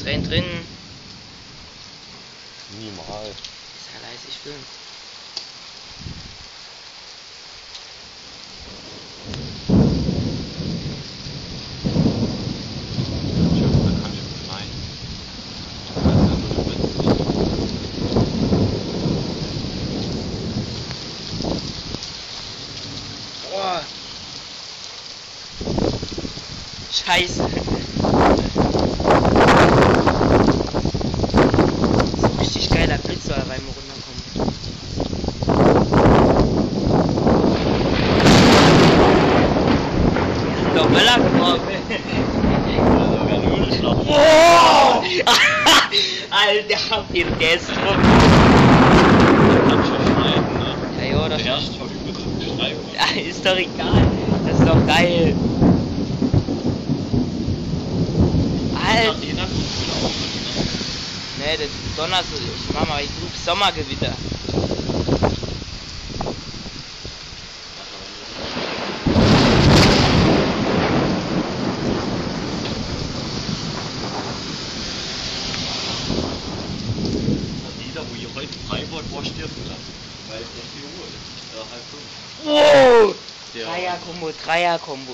Los, renn drin. Niemals. Sei leise, ich film. Da kann ich rein. Boah. Scheiße. So ein richtig geiler Blitz soll dabei mal runterkommen. Wir haben doch Möller geworfen. Oh! Alter, der ist drauf. Kann schon schneiden, ne? Ja, jo, das Der erste Folge mit dem Schreiben. ja, ist doch egal. Das ist doch geil. Alter. Ne, das ist Donnerstag. Ich mach mal, ich such Sommergewitter. Wo ihr heute frei wart, war stirbt, oder? Weil es nicht 4 Uhr ist. Halb 5. Wow! Der Dreier-Kombo, Dreier-Kombo.